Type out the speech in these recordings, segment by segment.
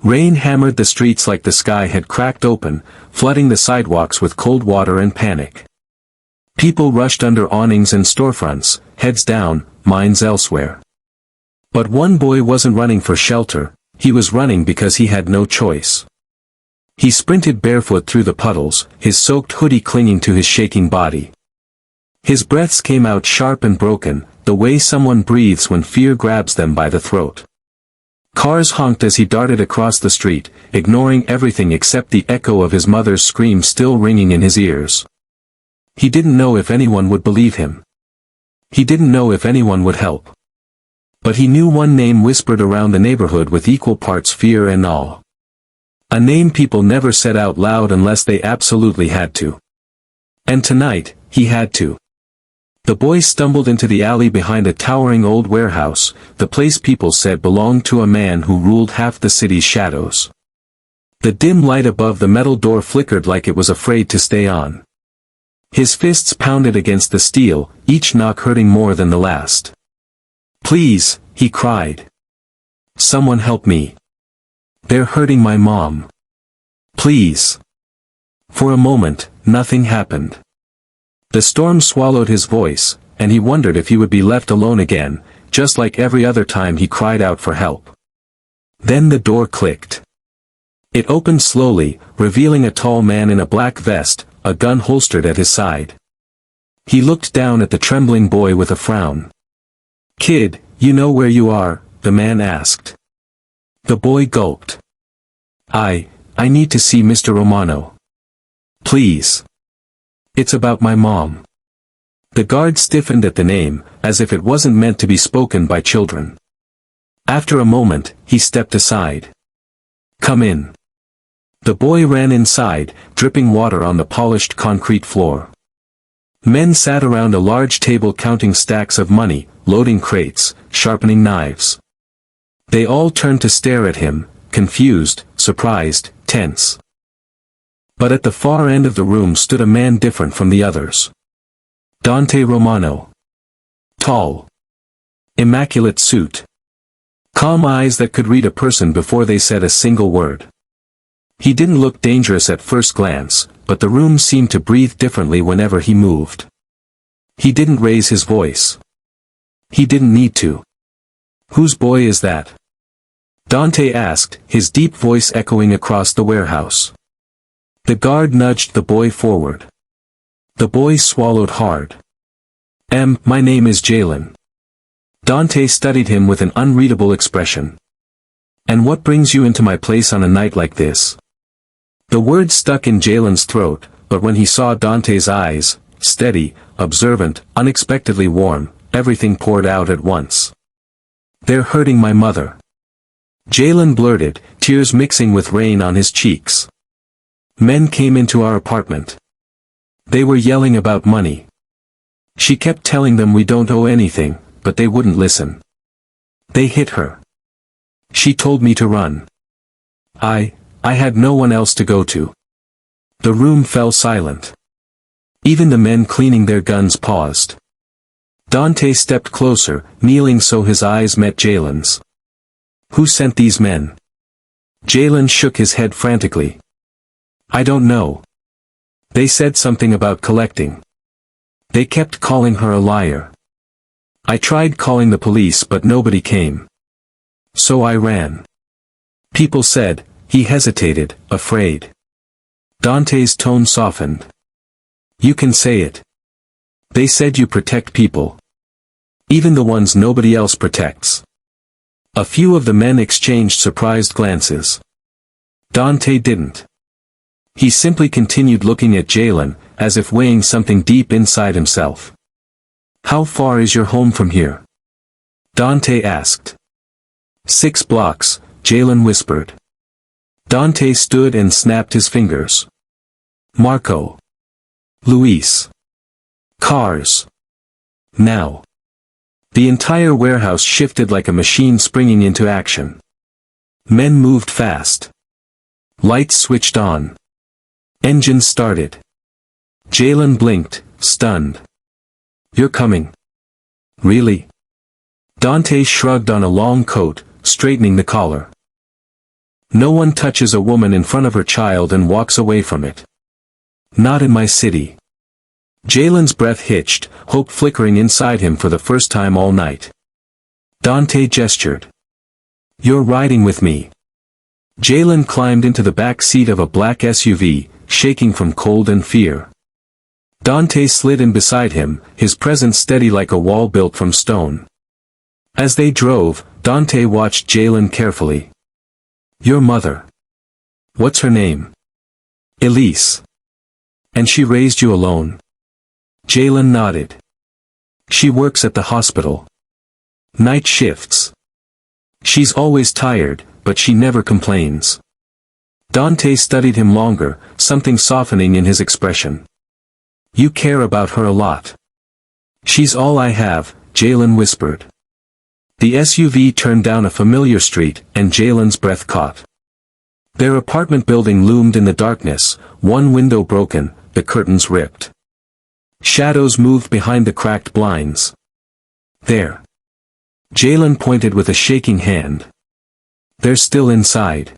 Rain hammered the streets like the sky had cracked open, flooding the sidewalks with cold water and panic. People rushed under awnings and storefronts, heads down, minds elsewhere. But one boy wasn't running for shelter, he was running because he had no choice. He sprinted barefoot through the puddles, his soaked hoodie clinging to his shaking body. His breaths came out sharp and broken, the way someone breathes when fear grabs them by the throat. Cars honked as he darted across the street, ignoring everything except the echo of his mother's scream still ringing in his ears. He didn't know if anyone would believe him. He didn't know if anyone would help. But he knew one name whispered around the neighborhood with equal parts fear and awe. A name people never said out loud unless they absolutely had to. And tonight, he had to. The boy stumbled into the alley behind a towering old warehouse, the place people said belonged to a man who ruled half the city's shadows. The dim light above the metal door flickered like it was afraid to stay on. His fists pounded against the steel, each knock hurting more than the last. "Please," he cried. "Someone help me. They're hurting my mom. Please." For a moment, nothing happened. The storm swallowed his voice, and he wondered if he would be left alone again, just like every other time he cried out for help. Then the door clicked. It opened slowly, revealing a tall man in a black vest, a gun holstered at his side. He looked down at the trembling boy with a frown. "Kid, you know where you are?" the man asked. The boy gulped. I need to see Mr. Romano. Please. It's about my mom." The guard stiffened at the name, as if it wasn't meant to be spoken by children. After a moment, he stepped aside. "Come in." The boy ran inside, dripping water on the polished concrete floor. Men sat around a large table counting stacks of money, loading crates, sharpening knives. They all turned to stare at him, confused, surprised, tense. But at the far end of the room stood a man different from the others. Dante Romano. Tall. Immaculate suit. Calm eyes that could read a person before they said a single word. He didn't look dangerous at first glance, but the room seemed to breathe differently whenever he moved. He didn't raise his voice. He didn't need to. "Whose boy is that?" Dante asked, his deep voice echoing across the warehouse. The guard nudged the boy forward. The boy swallowed hard. My name is Jalen." Dante studied him with an unreadable expression. "And what brings you into my place on a night like this?" The word stuck in Jalen's throat, but when he saw Dante's eyes, steady, observant, unexpectedly warm, everything poured out at once. "They're hurting my mother." Jalen blurted, tears mixing with rain on his cheeks. "Men came into our apartment. They were yelling about money. She kept telling them we don't owe anything, but they wouldn't listen. They hit her. She told me to run. I had no one else to go to." The room fell silent. Even the men cleaning their guns paused. Dante stepped closer, kneeling so his eyes met Jalen's. "Who sent these men?" Jalen shook his head frantically. "I don't know. They said something about collecting. They kept calling her a liar. I tried calling the police but nobody came. So I ran. People said," he hesitated, afraid. Dante's tone softened. "You can say it. They said you protect people. Even the ones nobody else protects." A few of the men exchanged surprised glances. Dante didn't. He simply continued looking at Jalen, as if weighing something deep inside himself. "How far is your home from here?" Dante asked. 6 blocks, Jalen whispered. Dante stood and snapped his fingers. "Marco. Luis. Cars. Now." The entire warehouse shifted like a machine springing into action. Men moved fast. Lights switched on. Engines started. Jalen blinked, stunned. "You're coming." "Really?" Dante shrugged on a long coat, straightening the collar. No one touches a woman in front of her child and walks away from it. Not in my city. Jalen's breath hitched, hope flickering inside him for the first time all night. Dante gestured. You're riding with me. Jalen climbed into the back seat of a black SUV, shaking from cold and fear. Dante slid in beside him, his presence steady like a wall built from stone. As they drove, Dante watched Jalen carefully. Your mother. What's her name? Elise. And she raised you alone? Jalen nodded. She works at the hospital. Night shifts. She's always tired, but she never complains. Dante studied him longer, something softening in his expression. You care about her a lot. She's all I have, Jalen whispered. The SUV turned down a familiar street, and Jalen's breath caught. Their apartment building loomed in the darkness, one window broken, the curtains ripped. Shadows moved behind the cracked blinds. There. Jalen pointed with a shaking hand. They're still inside.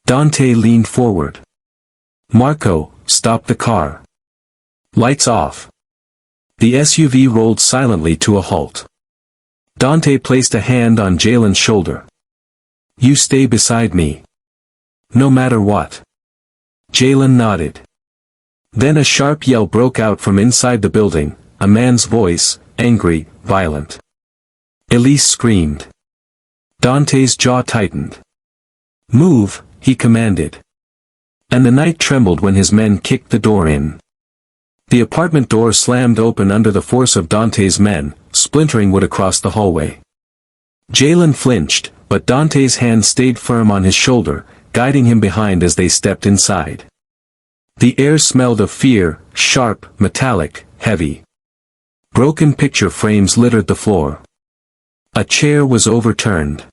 Dante leaned forward. Marco, stop the car. Lights off. The SUV rolled silently to a halt. Dante placed a hand on Jalen's shoulder. You stay beside me. No matter what. Jalen nodded. Then a sharp yell broke out from inside the building, a man's voice, angry, violent. Elise screamed. Dante's jaw tightened. Move, he commanded. And the night trembled when his men kicked the door in. The apartment door slammed open under the force of Dante's men, splintering wood across the hallway. Jalen flinched, but Dante's hand stayed firm on his shoulder, guiding him behind as they stepped inside. The air smelled of fear, sharp, metallic, heavy. Broken picture frames littered the floor. A chair was overturned.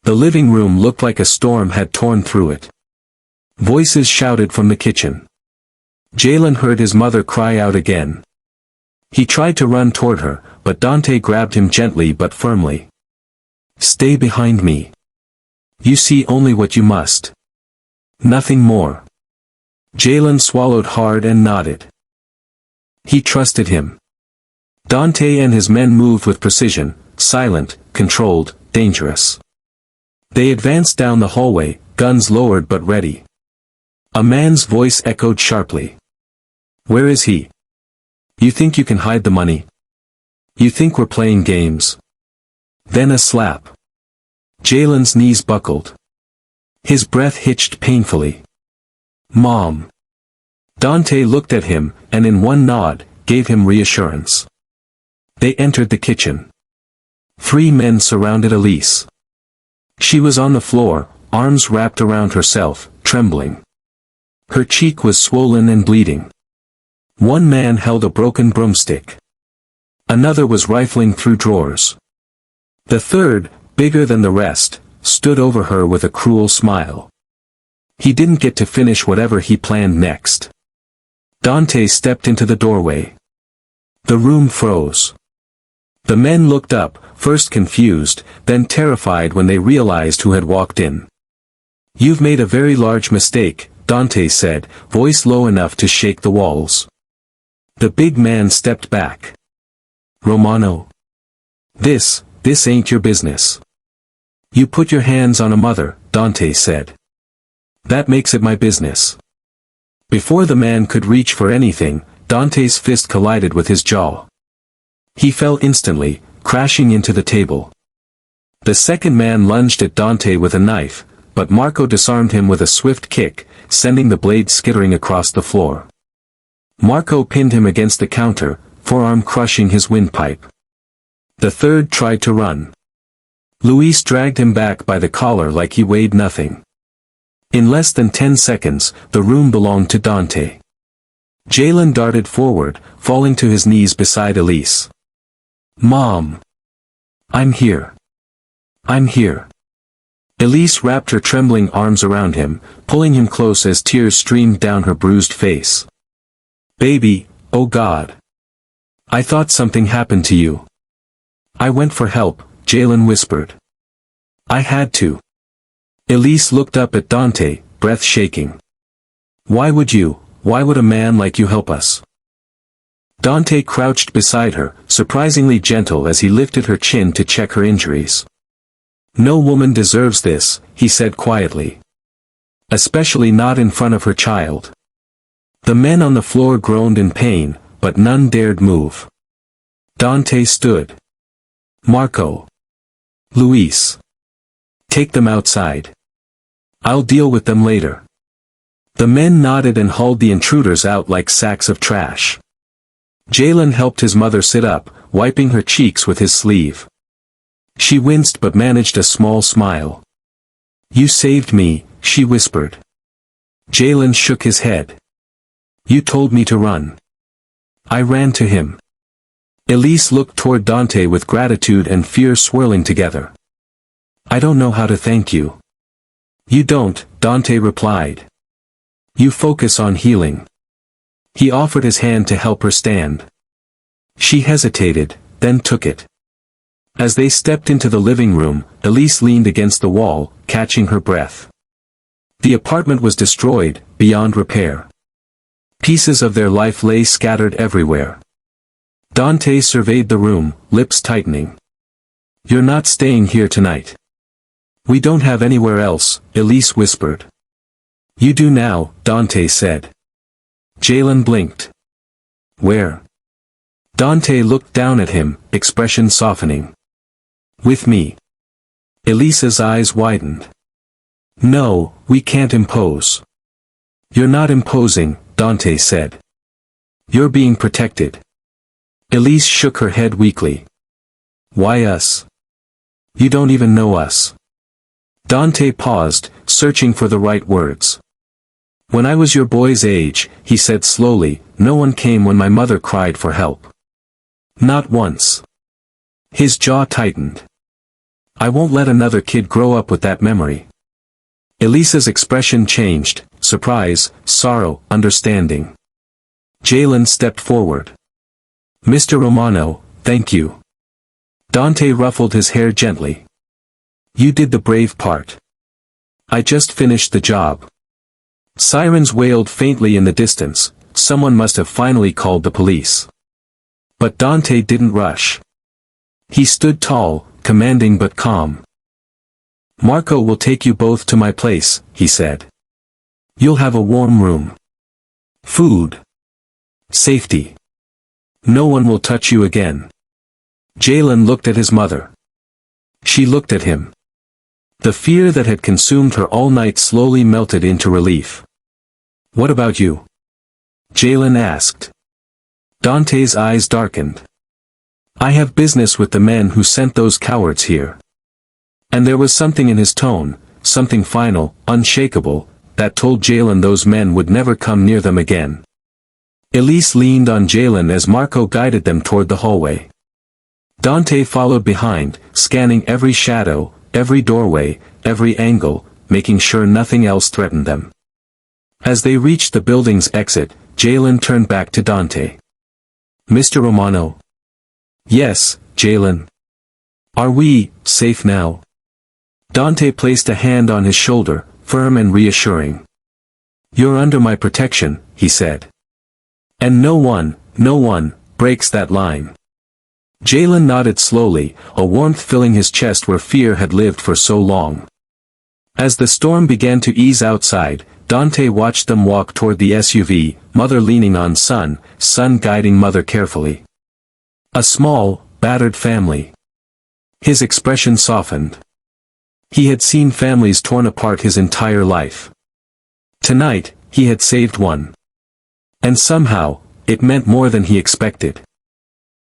The living room looked like a storm had torn through it. Voices shouted from the kitchen. Jalen heard his mother cry out again. He tried to run toward her, but Dante grabbed him gently but firmly. Stay behind me. You see only what you must. Nothing more. Jalen swallowed hard and nodded. He trusted him. Dante and his men moved with precision, silent, controlled, dangerous. They advanced down the hallway, guns lowered but ready. A man's voice echoed sharply. Where is he? You think you can hide the money? You think we're playing games? Then a slap. Jalen's knees buckled. His breath hitched painfully. Mom. Dante looked at him, and in one nod, gave him reassurance. They entered the kitchen. 3 men surrounded Elise. She was on the floor, arms wrapped around herself, trembling. Her cheek was swollen and bleeding. One man held a broken broomstick. Another was rifling through drawers. The third, bigger than the rest, stood over her with a cruel smile. He didn't get to finish whatever he planned next. Dante stepped into the doorway. The room froze. The men looked up, first confused, then terrified when they realized who had walked in. You've made a very large mistake, Dante said, voice low enough to shake the walls. The big man stepped back. Romano. This ain't your business. You put your hands on a mother, Dante said. That makes it my business. Before the man could reach for anything, Dante's fist collided with his jaw. He fell instantly, crashing into the table. The second man lunged at Dante with a knife, but Marco disarmed him with a swift kick, sending the blade skittering across the floor. Marco pinned him against the counter, forearm crushing his windpipe. The third tried to run. Luis dragged him back by the collar like he weighed nothing. In less than 10 seconds, the room belonged to Dante. Jalen darted forward, falling to his knees beside Elise. Mom! I'm here. I'm here. Elise wrapped her trembling arms around him, pulling him close as tears streamed down her bruised face. Baby, oh God. I thought something happened to you. I went for help, Jalen whispered. I had to. Elise looked up at Dante, breath shaking. Why would a man like you help us? Dante crouched beside her, surprisingly gentle as he lifted her chin to check her injuries. No woman deserves this, he said quietly. Especially not in front of her child. The men on the floor groaned in pain, but none dared move. Dante stood. Marco. Luis. Take them outside. I'll deal with them later. The men nodded and hauled the intruders out like sacks of trash. Jalen helped his mother sit up, wiping her cheeks with his sleeve. She winced but managed a small smile. You saved me, she whispered. Jalen shook his head. You told me to run. I ran to him. Elise looked toward Dante with gratitude and fear swirling together. I don't know how to thank you. You don't, Dante replied. You focus on healing. He offered his hand to help her stand. She hesitated, then took it. As they stepped into the living room, Elise leaned against the wall, catching her breath. The apartment was destroyed, beyond repair. Pieces of their life lay scattered everywhere. Dante surveyed the room, lips tightening. You're not staying here tonight. We don't have anywhere else, Elise whispered. You do now, Dante said. Jalen blinked. Where? Dante looked down at him, expression softening. With me. Elisa's eyes widened. No, we can't impose. You're not imposing, Dante said. You're being protected. Elise shook her head weakly. Why us? You don't even know us. Dante paused, searching for the right words. When I was your boy's age, he said slowly, no one came when my mother cried for help. Not once. His jaw tightened. I won't let another kid grow up with that memory. Elisa's expression changed, surprise, sorrow, understanding. Jalen stepped forward. Mr. Romano, thank you. Dante ruffled his hair gently. You did the brave part. I just finished the job. Sirens wailed faintly in the distance, someone must have finally called the police. But Dante didn't rush. He stood tall, commanding but calm. Marco will take you both to my place, he said. You'll have a warm room. Food. Safety. No one will touch you again. Jalen looked at his mother. She looked at him. The fear that had consumed her all night slowly melted into relief. What about you? Jalen asked. Dante's eyes darkened. I have business with the men who sent those cowards here. And there was something in his tone, something final, unshakable, that told Jalen those men would never come near them again. Elise leaned on Jalen as Marco guided them toward the hallway. Dante followed behind, scanning every shadow, every doorway, every angle, making sure nothing else threatened them. As they reached the building's exit, Jalen turned back to Dante. Mr. Romano. Yes, Jalen. Are we safe now? Dante placed a hand on his shoulder, firm and reassuring. You're under my protection, he said. And no one, breaks that line. Jalen nodded slowly, a warmth filling his chest where fear had lived for so long. As the storm began to ease outside, Dante watched them walk toward the SUV, mother leaning on son guiding mother carefully. A small, battered family. His expression softened. He had seen families torn apart his entire life. Tonight, he had saved one. And somehow, it meant more than he expected.